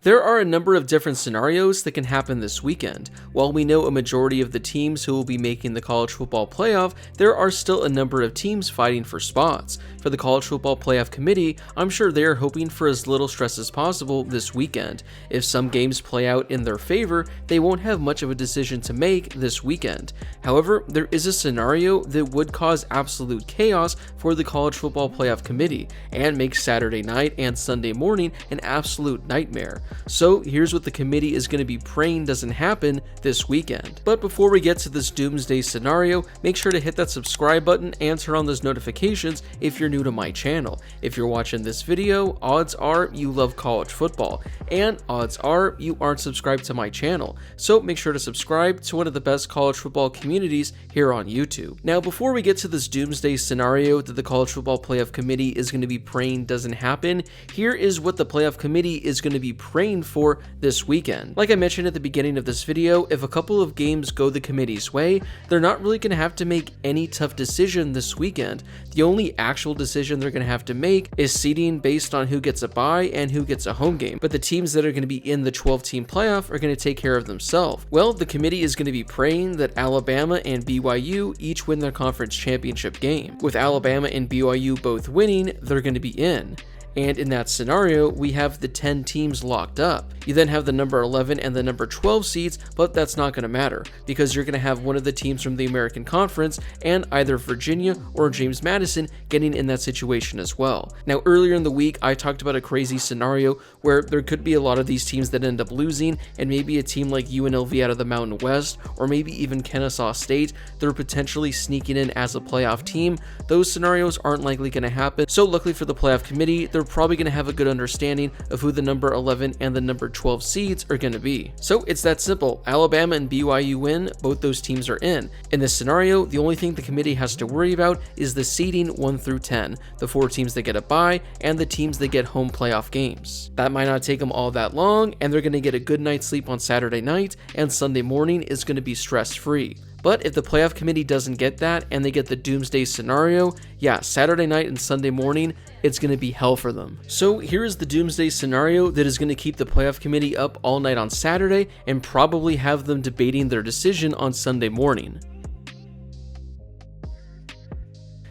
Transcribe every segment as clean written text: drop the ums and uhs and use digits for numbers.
There are a number of different scenarios that can happen this weekend. While we know a majority of the teams who will be making the college football playoff, there are still a number of teams fighting for spots. For the college football playoff committee, I'm sure they are hoping for as little stress as possible this weekend. If some games play out in their favor, they won't have much of a decision to make this weekend. However, there is a scenario that would cause absolute chaos for the college football playoff committee and make Saturday night and Sunday morning an absolute nightmare. So here's what the committee is going to be praying doesn't happen this weekend. But before we get to this doomsday scenario, make sure to hit that subscribe button and turn on those notifications if you're new to my channel. If you're watching this video, odds are you love college football, and odds are you aren't subscribed to my channel. So make sure to subscribe to one of the best college football communities here on YouTube. Now, before we get to this doomsday scenario that the college football playoff committee is going to be praying doesn't happen, here is what the playoff committee is going to be praying for this weekend. Like I mentioned at the beginning of this video, if a couple of games go the committee's way, they're not really going to have to make any tough decision this weekend. The only actual decision they're going to have to make is seeding based on who gets a bye and who gets a home game. But the teams that are going to be in the 12-team playoff are going to take care of themselves. Well, the committee is going to be praying that Alabama and BYU each win their conference championship game. With Alabama and BYU both winning, they're going to be in. And in that scenario, we have the 10 teams locked up. You then have the number 11 and the number 12 seeds, but that's not going to matter because you're going to have one of the teams from the American Conference and either Virginia or James Madison getting in that situation as well. Now, earlier in the week, I talked about a crazy scenario where there could be a lot of these teams that end up losing, and maybe a team like UNLV out of the Mountain West, or maybe even Kennesaw State, they're potentially sneaking in as a playoff team. Those scenarios aren't likely going to happen. So luckily for the playoff committee, they're probably going to have a good understanding of who the number 11 and the number 12 seeds are going to be. So it's that simple. Alabama and BYU win, both those teams are in. In this scenario, the only thing the committee has to worry about is the seeding 1 through 10, the 4 teams that get a bye and the teams that get home playoff games. That might not take them all that long, and they're going to get a good night's sleep on Saturday night, and Sunday morning is going to be stress-free. But if the playoff committee doesn't get that and they get the doomsday scenario, yeah, Saturday night and Sunday morning, it's going to be hell for them. So here is the doomsday scenario that is going to keep the playoff committee up all night on Saturday and probably have them debating their decision on Sunday morning.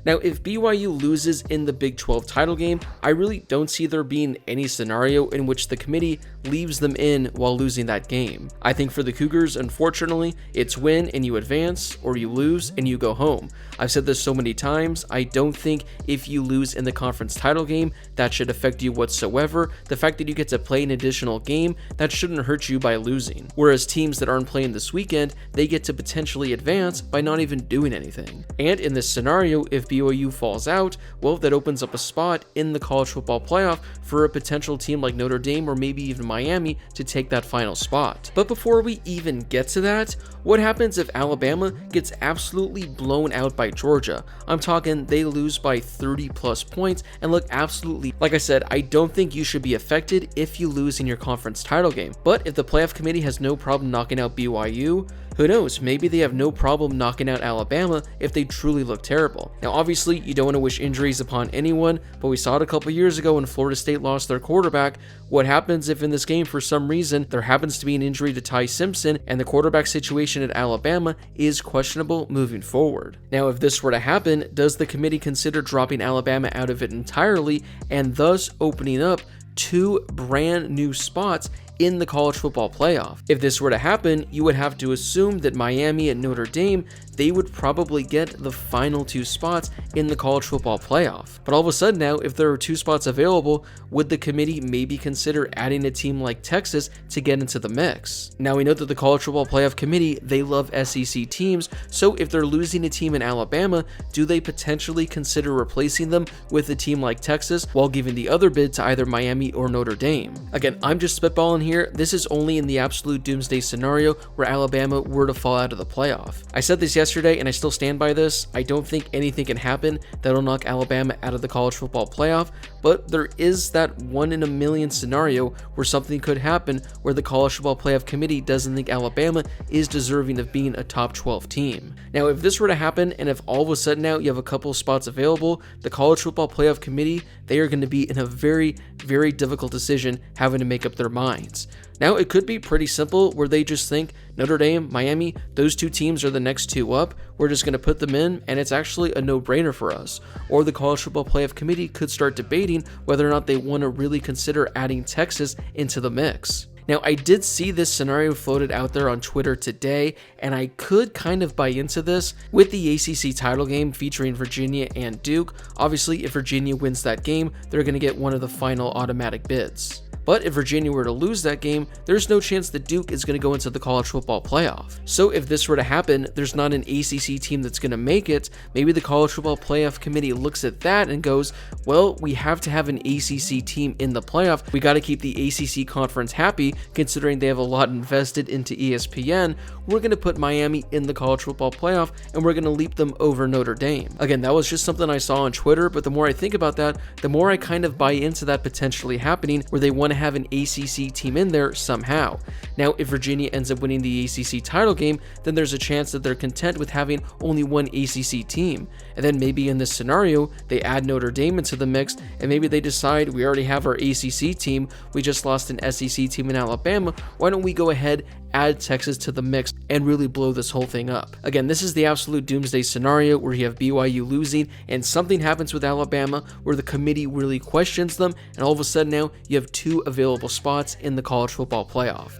Now, if BYU loses in the Big 12 title game, I really don't see there being any scenario in which the committee leaves them in while losing that game. I think for the Cougars, unfortunately, it's win and you advance, or you lose and you go home. I've said this so many times, I don't think if you lose in the conference title game, that should affect you whatsoever. The fact that you get to play an additional game, that shouldn't hurt you by losing. Whereas teams that aren't playing this weekend, they get to potentially advance by not even doing anything. And in this scenario, if BYU falls out, well, that opens up a spot in the college football playoff for a potential team like Notre Dame or maybe even Miami to take that final spot. But before we even get to that, what happens if Alabama gets absolutely blown out by Georgia? I'm talking they lose by 30 plus points and look absolutely, like I said, I don't think you should be affected if you lose in your conference title game. But if the playoff committee has no problem knocking out BYU, who knows, maybe they have no problem knocking out Alabama if they truly look terrible. Now obviously you don't want to wish injuries upon anyone, but we saw it a couple years ago when Florida State lost their quarterback. What happens if in this game for some reason there happens to be an injury to Ty Simpson and the quarterback situation at Alabama is questionable moving forward? Now if this were to happen, does the committee consider dropping Alabama out of it entirely and thus opening up 2 brand new spots in the college football playoff? If this were to happen, you would have to assume that Miami and Notre Dame, they would probably get the final 2 spots in the college football playoff. But all of a sudden now, if there are 2 spots available, would the committee maybe consider adding a team like Texas to get into the mix? Now we know that the college football playoff committee, they love SEC teams, so if they're losing a team in Alabama, do they potentially consider replacing them with a team like Texas while giving the other bid to either Miami or Notre Dame? Again, I'm just spitballing here. This is only in the absolute doomsday scenario where Alabama were to fall out of the playoff. I said this yesterday and I still stand by this. I don't think anything can happen that'll knock Alabama out of the college football playoff, but there is that 1 in a million scenario where something could happen where the college football playoff committee doesn't think Alabama is deserving of being a top 12 team. Now, if this were to happen and if all of a sudden now you have a couple spots available, the college football playoff committee, they are going to be in a very, very difficult decision having to make up their minds. seeds. Now, it could be pretty simple where they just think Notre Dame, Miami, those two teams are the next two up. We're just going to put them in, and it's actually a no-brainer for us. Or the College Football Playoff Committee could start debating whether or not they want to really consider adding Texas into the mix. Now, I did see this scenario floated out there on Twitter today, and I could kind of buy into this with the ACC title game featuring Virginia and Duke. Obviously, if Virginia wins that game, they're going to get one of the final automatic bids. But if Virginia were to lose that game, there's no chance that Duke is going to go into the college football playoff. So if this were to happen, there's not an ACC team that's going to make it. Maybe the college football playoff committee looks at that and goes, well, we have to have an ACC team in the playoff. We got to keep the ACC conference happy, considering they have a lot invested into ESPN. We're going to put Miami in the college football playoff, and we're going to leap them over Notre Dame. Again, that was just something I saw on Twitter, but the more I think about that, the more I kind of buy into that potentially happening, where they want to have an ACC team in there somehow. Now, if Virginia ends up winning the ACC title game, then there's a chance that they're content with having only one ACC team. And then maybe in this scenario, they add Notre Dame into the mix, and maybe they decide we already have our ACC team, we just lost an SEC team in Alabama, why don't we go ahead, add Texas to the mix, and really blow this whole thing up. Again, this is the absolute doomsday scenario where you have BYU losing and something happens with Alabama where the committee really questions them, and all of a sudden now you have two available spots in the college football playoff.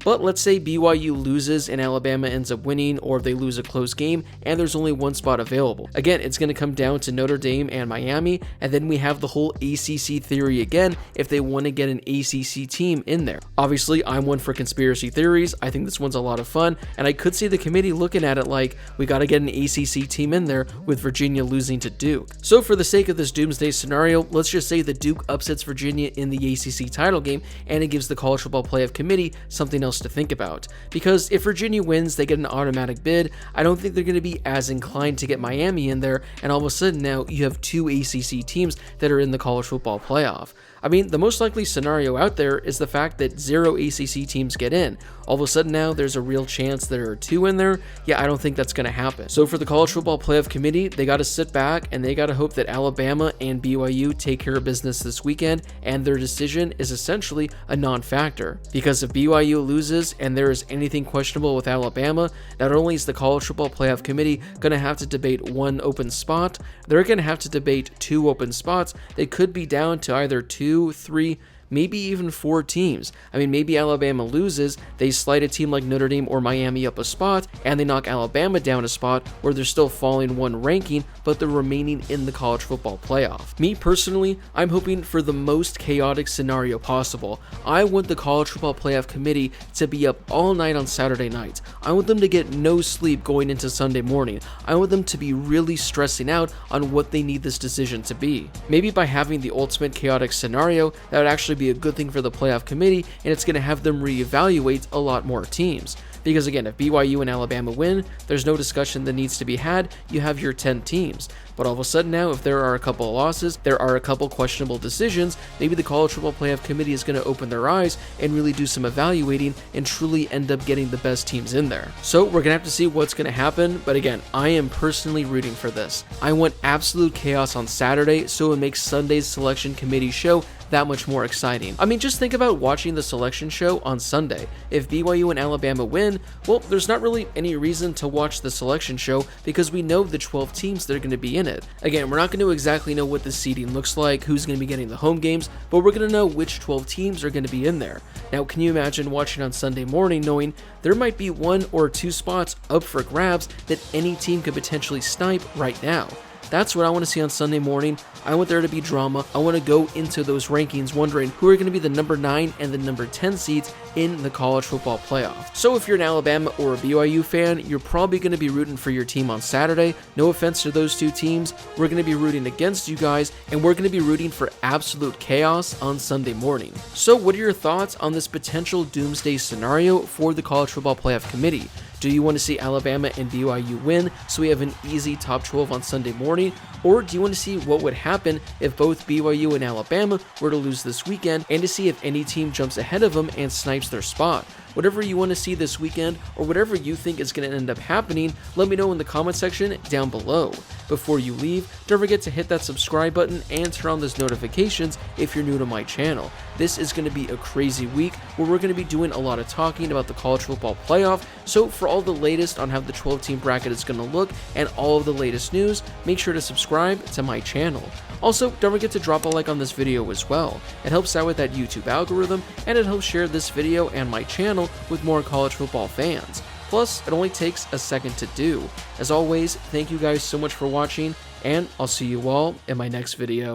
But let's say BYU loses and Alabama ends up winning, or if they lose a close game and there's only one spot available. Again, it's going to come down to Notre Dame and Miami, and then we have the whole ACC theory again if they want to get an ACC team in there. Obviously, I'm one for conspiracy theories. I think this one's a lot of fun, and I could see the committee looking at it like, we got to get an ACC team in there with Virginia losing to Duke. So for the sake of this doomsday scenario, let's just say that Duke upsets Virginia in the ACC title game, and it gives the College Football Playoff Committee something else to think about. Because if Virginia wins, they get an automatic bid. I don't think they're going to be as inclined to get Miami in there, and all of a sudden now you have two ACC teams that are in the college football playoff. I mean, the most likely scenario out there is the fact that 0 ACC teams get in. All of a sudden now there's a real chance there are 2 in there. Yeah, I don't think that's going to happen. So for the College Football Playoff Committee, they got to sit back and they got to hope that Alabama and BYU take care of business this weekend, and their decision is essentially a non-factor. Because if BYU loses and there is anything questionable with Alabama, not only is the College Football Playoff Committee going to have to debate 1 open spot, they're going to have to debate 2 open spots. They could be down to either 2, 3, maybe even 4 teams. I mean, maybe Alabama loses, they slide a team like Notre Dame or Miami up a spot, and they knock Alabama down a spot where they're still falling 1 ranking, but they're remaining in the college football playoff. Me personally, I'm hoping for the most chaotic scenario possible. I want the College Football Playoff Committee to be up all night on Saturday night. I want them to get no sleep going into Sunday morning. I want them to be really stressing out on what they need this decision to be. Maybe by having the ultimate chaotic scenario, that would actually be a good thing for the playoff committee, and it's going to have them reevaluate a lot more teams. Because again, if BYU and Alabama win, there's no discussion that needs to be had, you have your 10 teams. But all of a sudden now, if there are a couple of losses, there are a couple questionable decisions, maybe the College Football Playoff Committee is going to open their eyes and really do some evaluating and truly end up getting the best teams in there. So we're going to have to see what's going to happen, but again, I am personally rooting for this. I want absolute chaos on Saturday, so it makes Sunday's selection committee show that much more exciting. I mean, just think about watching the selection show on Sunday. If BYU and Alabama win, well, there's not really any reason to watch the selection show because we know the 12 teams that are going to be in it. Again, we're not going to exactly know what the seeding looks like, who's going to be getting the home games, but we're going to know which 12 teams are going to be in there. Now, can you imagine watching on Sunday morning knowing there might be 1 or 2 spots up for grabs that any team could potentially snipe right now? That's what I want to see on Sunday morning. I want there to be drama. I want to go into those rankings wondering who are going to be the number 9 and the number 10 seeds in the college football playoff. So if you're an Alabama or a BYU fan, you're probably going to be rooting for your team on Saturday. No offense to those 2 teams. We're going to be rooting against you guys, and we're going to be rooting for absolute chaos on Sunday morning. So what are your thoughts on this potential doomsday scenario for the College Football Playoff Committee? Do you want to see Alabama and BYU win so we have an easy top 12 on Sunday morning? Or do you want to see what would happen if both BYU and Alabama were to lose this weekend, and to see if any team jumps ahead of them and snipes their spot? Whatever you want to see this weekend, or whatever you think is going to end up happening, let me know in the comment section down below. Before you leave, don't forget to hit that subscribe button and turn on those notifications if you're new to my channel. This is going to be a crazy week where we're going to be doing a lot of talking about the college football playoff, so for all the latest on how the 12-team bracket is going to look and all of the latest news, make sure to subscribe to my channel. Also, don't forget to drop a like on this video as well. It helps out with that YouTube algorithm, and it helps share this video and my channel with more college football fans. Plus, it only takes a second to do. As always, thank you guys so much for watching, and I'll see you all in my next video.